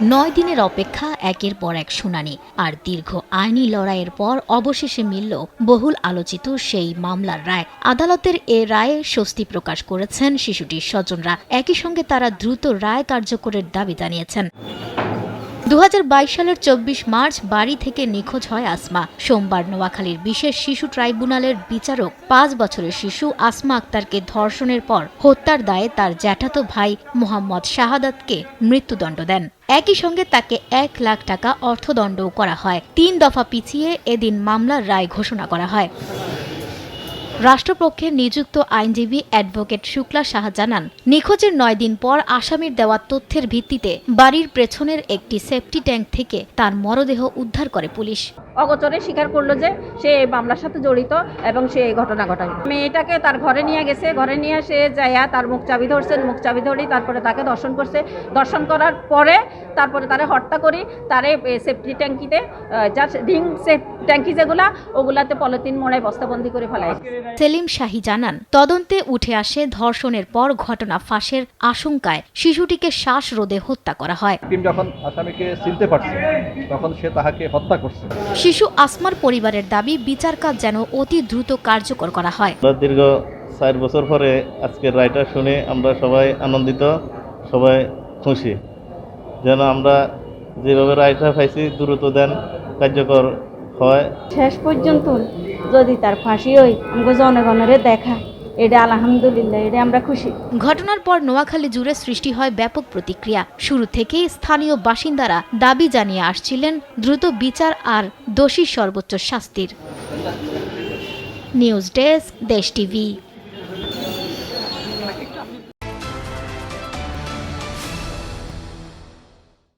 9 দিনের অপেক্ষা, একের পর এক শুনানি আর দীর্ঘ আইনি লড়াইয়ের পর অবশেষে মিলল বহুল আলোচিত সেই মামলার রায়। আদালতের এ রায়ে স্বস্তি প্রকাশ করেছেন শিশুটির স্বজনরা। একই সঙ্গে তারা দ্রুত রায় কার্যকরের দাবি জানিয়েছেন। 2022 সালের 24 মার্চ বাড়ি থেকে নিখোঁজ হয় আসমা। সোমবার নোয়াখালীর বিশেষ শিশু ট্রাইব্যুনালের বিচারক 5 বছরের শিশু আসমা আক্তারকে ধর্ষণের পর হত্যার দায়ে তার জ্যাঠাতো ভাই মোহাম্মদ শাহাদাতকে মৃত্যুদণ্ড দেন। একই সঙ্গে তাকে 1 লাখ টাকা অর্থদণ্ডও করা হয়। 3 দফা পিছিয়ে এদিন মামলার রায় ঘোষণা করা হয়। রাষ্ট্রপক্ষের নিযুক্ত আইনজীবী অ্যাডভোকেট শুক্লা সাহা জানান, নিখোঁজের 9 দিন পর আসামির দেওয়া তথ্যের ভিত্তিতে বাড়ির পেছনের একটি সেফটি ট্যাঙ্ক থেকে তার মরদেহ উদ্ধার করে পুলিশ। অগোচরে স্বীকার করলো যে সে এই মামলার সাথে জড়িত এবং সে এই ঘটনা ঘটায়। মেয়েটাকে তার ঘরে নিয়ে গেছে, ঘরে নিয়ে সে যাইয়া তার মুখ চাবি ধরছেন, মুখ চাবি ধরেই তারপরে তাকে দর্শন করছে। দর্শন করার পরে তারপরে তারে হত্যা করি, তারে সেফটি ট্যাঙ্কিতে যা রিং সেফ ট্যাঙ্কি যেগুলা ওগুলাতে পলিথিন মোড়ায় বস্তাবন্দি করে ফেলায়। সেলিম শাহী জানান, তদন্তে উঠে আসে ধর্ষণের পর ঘটনা ফাঁসের আশঙ্কায় শিশুটিকে শ্বাসরোধে হত্যা করা হয়। যখন আসামিকে চিনতে পারছে তখন সে তাহাকে হত্যা করছে। শিশু আসমার পরিবারের দাবি, বিচার কাজ যেন অতি দ্রুত কার্যকর করা হয়। দীর্ঘ 4 বছর পরে আজকের রায়টা শুনে আমরা সবাই আনন্দিত, সবাই খুশি। যেন আমরা যেভাবে রায়টা পাইছি দ্রুত দেন কার্যকর হয়। শেষ পর্যন্ত যদি তার ফাঁসি হয় আমাকে জনগণের দেখা, এটা আলহামদুলিল্লাহ, এটা আমরা খুশি। ঘটনার পর নোয়াখালী জুড়ে সৃষ্টি হয় ব্যাপক প্রতিক্রিয়া। শুরু থেকেই স্থানীয় বাসিন্দারা দাবি জানিয়ে আসছিলেন দ্রুত বিচার আর দোষী সর্বোচ্চ শাস্তির। নিউজ ডেস্ক, দেশ টিভি।